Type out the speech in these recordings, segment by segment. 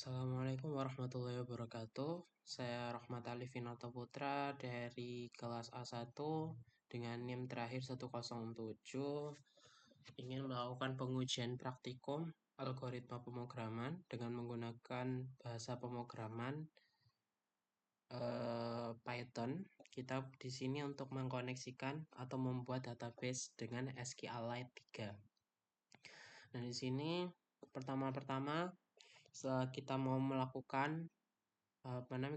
Assalamualaikum warahmatullahi wabarakatuh. Saya Rahmat Alif Finata Putra dari kelas A1 dengan NIM terakhir 107 ingin melakukan pengujian praktikum algoritma pemrograman dengan menggunakan bahasa pemrograman Python. Kita di sini untuk mengkoneksikan atau membuat database dengan SQLite 3. Nah, di sini pertama-tama setelah kita mau melakukan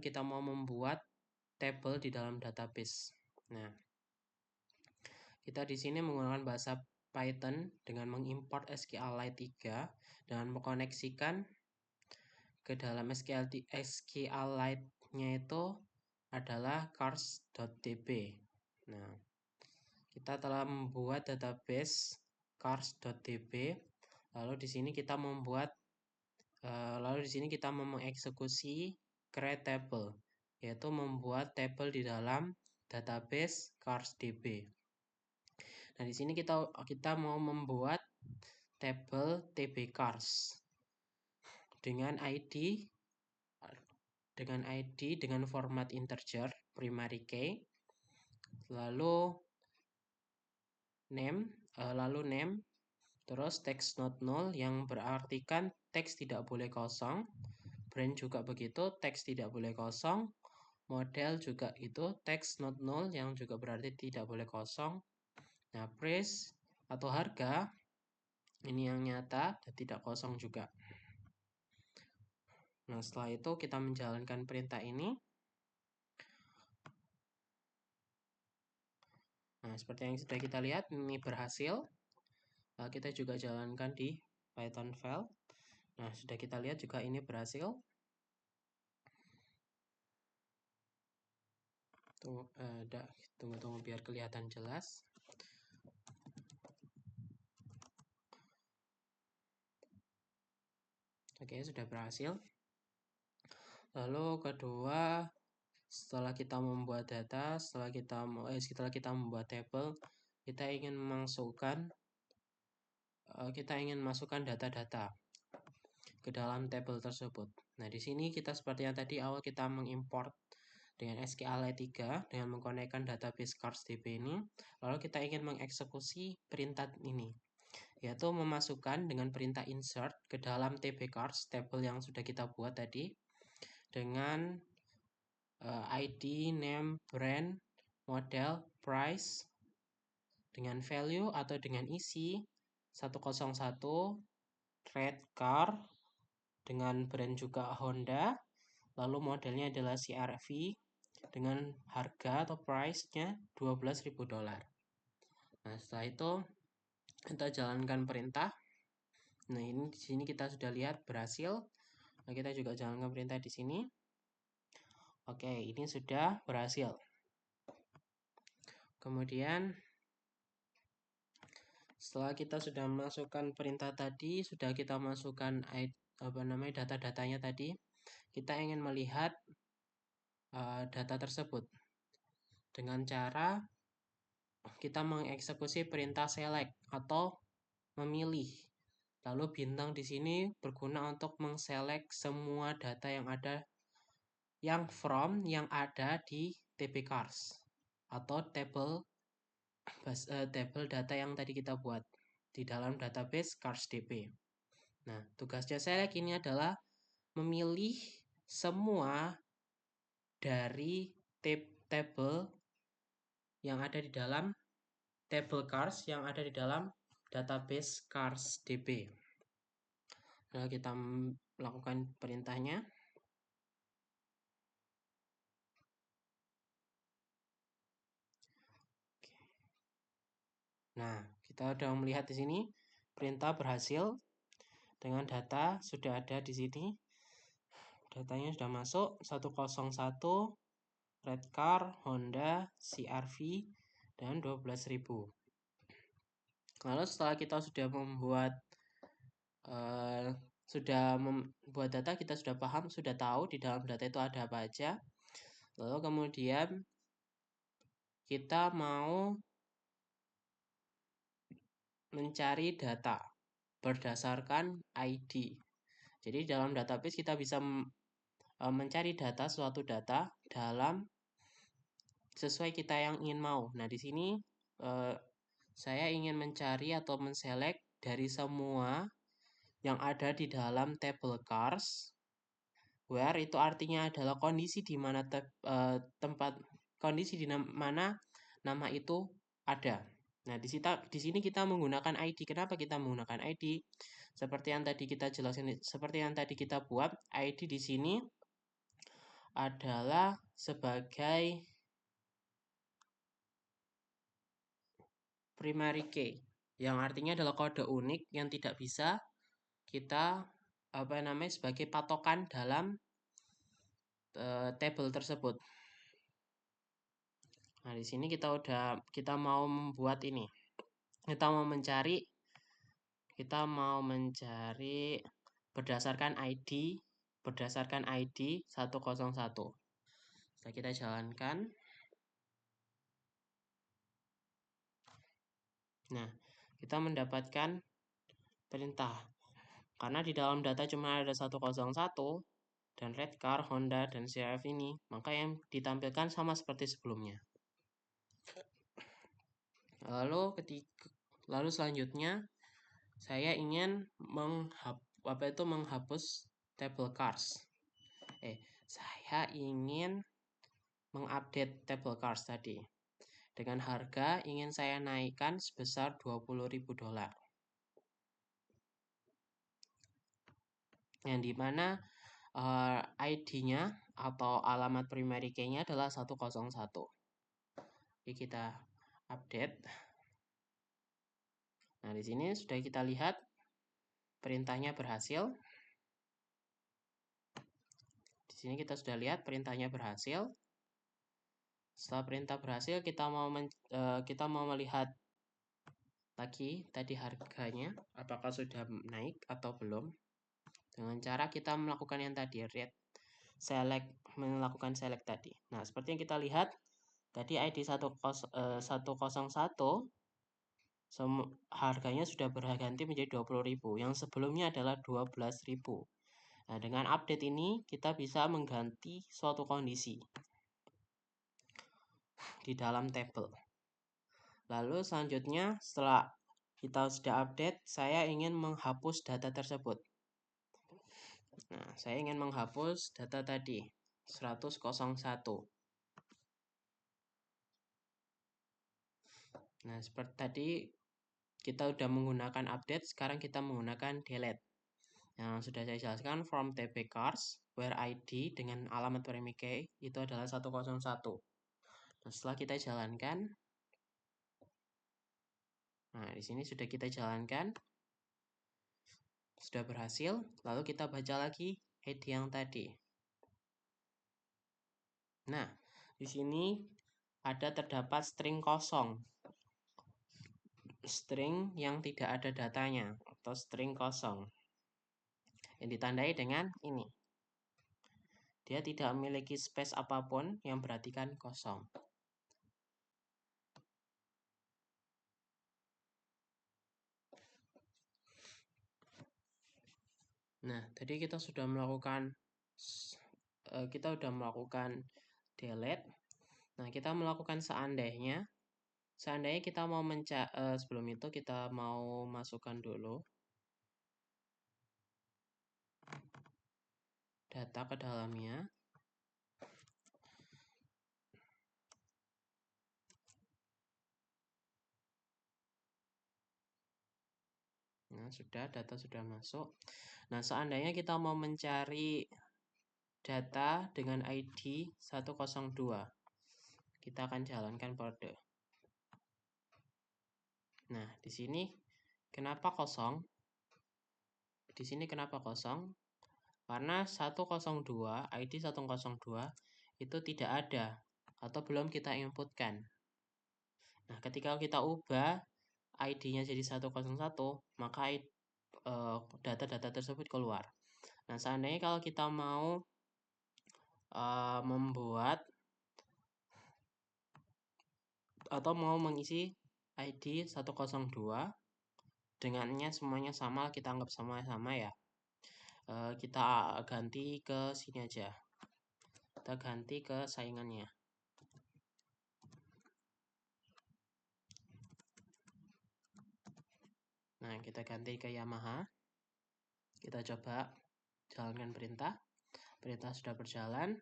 kita mau membuat tabel di dalam database. Nah, kita di sini menggunakan bahasa Python dengan mengimport SQLite 3 dan mengkoneksikan ke dalam SQLite-nya itu adalah cars.db. Nah, kita telah membuat database cars.db. Lalu di sini kita mengeksekusi create table, yaitu membuat tabel di dalam database cars.db. Nah, di sini kita mau membuat tabel tbcars dengan format integer primary key, lalu name, terus text not null yang berartikan teks tidak boleh kosong, brand juga begitu, teks tidak boleh kosong, model juga itu text not null yang juga berarti tidak boleh kosong. Nah, price atau harga ini yang nyata dan tidak kosong juga. Nah, setelah itu kita menjalankan perintah ini. Nah, seperti yang sudah kita lihat, ini berhasil. Kita juga jalankan di Python file. Nah, sudah kita lihat juga ini berhasil. Tunggu biar kelihatan jelas. Oke, sudah berhasil. Lalu kedua, setelah kita membuat data, setelah kita membuat tabel, kita ingin masukkan data-data ke dalam tabel tersebut. Nah, di sini kita seperti yang tadi awal kita mengimport dengan SQLite 3 dengan mengkonekkan database cars.db ini, lalu kita ingin mengeksekusi perintah ini, yaitu memasukkan dengan perintah insert ke dalam tbcars tabel yang sudah kita buat tadi dengan ID, name, brand, model, price, dengan value atau dengan isi 101, red car, dengan brand juga Honda, lalu modelnya adalah CR-V, dengan harga atau price-nya $12.000. Nah, setelah itu kita jalankan perintah. Nah, ini di sini kita sudah lihat berhasil. Nah, kita juga jalankan perintah di sini. Oke, ini sudah berhasil. Kemudian setelah kita sudah masukkan perintah tadi, sudah kita masukkan data-datanya tadi, kita ingin melihat data tersebut dengan cara kita mengeksekusi perintah select atau memilih. Lalu bintang di sini berguna untuk mengselect semua data yang ada di tbcars atau tabel data yang tadi kita buat di dalam database cars.db. Nah, tugasnya select ini adalah memilih semua dari tabel yang ada di dalam tabel cars yang ada di dalam database cars.db. Lalu kita melakukan perintahnya. Nah, kita sudah melihat di sini perintah berhasil dengan data sudah ada di sini. Datanya sudah masuk 101 red car, Honda, CR-V dan 12.000. Lalu setelah kita sudah membuat data, kita sudah paham, sudah tahu di dalam data itu ada apa aja. Lalu kemudian kita mau mencari data berdasarkan ID. Jadi dalam database kita bisa mencari suatu data dalam sesuai kita yang ingin mau. Nah, di sini saya ingin mencari atau menselect dari semua yang ada di dalam table cars, where itu artinya adalah kondisi di mana kondisi di mana nama itu ada. Nah, di sini kita menggunakan ID. Kenapa kita menggunakan ID? Seperti yang tadi kita jelaskan, seperti yang tadi kita buat, ID di sini adalah sebagai primary key, yang artinya adalah kode unik yang tidak bisa kita sebagai patokan dalam table tersebut. Nah, di sini kita mau membuat ini. Kita mau mencari berdasarkan ID 101. Setelah kita jalankan. Nah, kita mendapatkan perintah. Karena di dalam data cuma ada 101 dan Redcar, Honda, dan CRF ini, maka yang ditampilkan sama seperti sebelumnya. Lalu selanjutnya saya ingin menghapus table cars. Saya ingin mengupdate table cars tadi. Dengan harga ingin saya naikkan sebesar $20.000. Yang dimana ID-nya atau alamat primary key-nya adalah 101. Oke, kita update. Nah, di sini sudah kita lihat perintahnya berhasil. Di sini kita sudah lihat perintahnya berhasil. Setelah perintah berhasil, kita mau melihat lagi tadi harganya apakah sudah naik atau belum. Dengan cara kita melakukan yang tadi, melakukan select tadi. Nah, seperti yang kita lihat tadi ID 101 harganya sudah berganti menjadi 20.000. Yang sebelumnya adalah 12.000. Nah, dengan update ini kita bisa mengganti suatu kondisi di dalam table. Lalu selanjutnya setelah kita sudah update, saya ingin menghapus data tersebut. Nah, saya ingin menghapus data tadi 101. Nah, seperti tadi kita sudah menggunakan update, sekarang kita menggunakan delete. Yang sudah saya jelaskan from TB cars where ID dengan alamat primary key itu adalah 101. Nah, setelah kita jalankan, nah di sini sudah kita jalankan, sudah berhasil. Lalu kita baca lagi ID yang tadi. Nah, di sini terdapat string kosong, string yang tidak ada datanya atau string kosong, yang ditandai dengan ini. Dia tidak memiliki space apapun yang berartikan kosong. Nah, tadi kita sudah melakukan delete. Nah, kita melakukan seandainya. Seandainya kita mau sebelum itu kita mau masukkan dulu data ke dalamnya. Nah, data sudah masuk. Nah, seandainya kita mau mencari data dengan ID 102, kita akan jalankan kode. Nah, di sini kenapa kosong? Di sini kenapa kosong? Karena 102, ID 102 itu tidak ada atau belum kita inputkan. Nah, ketika kita ubah ID-nya jadi 101, maka data-data tersebut keluar. Nah, seandainya kalau kita mau membuat atau mau mengisi ID 102 dengannya semuanya sama, kita anggap sama-sama ya. Kita ganti ke sini aja. Kita ganti ke saingannya. Nah, kita ganti ke Yamaha. Kita coba jalankan perintah. Perintah sudah berjalan.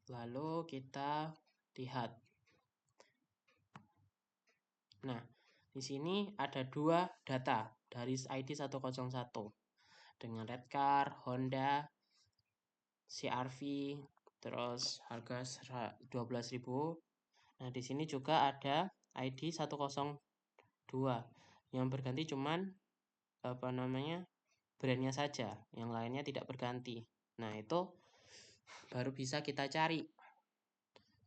Lalu kita lihat. Nah, di sini ada dua data dari ID 101 dengan Redcar, Honda, CR-V, terus harga 12.000. Nah, di sini juga ada ID 102 yang berganti cuman brandnya saja, yang lainnya tidak berganti. Nah, itu baru bisa kita cari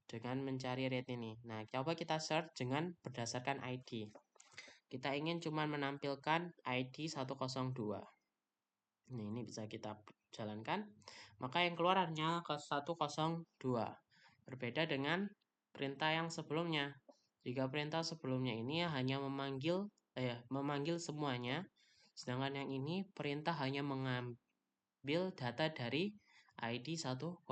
dengan mencari rate ini. Nah, coba kita search dengan berdasarkan ID. Kita ingin cuman menampilkan ID 102. Nah, ini bisa kita jalankan. Maka yang keluar hanya ke 102. Berbeda dengan perintah yang sebelumnya. Jika perintah sebelumnya ini hanya memanggil semuanya, sedangkan yang ini perintah hanya mengambil data dari ID 102.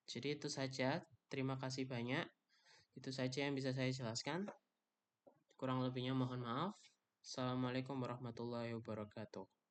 Jadi itu saja. Terima kasih banyak. Itu saja yang bisa saya jelaskan. Kurang lebihnya mohon maaf. Assalamualaikum warahmatullahi wabarakatuh.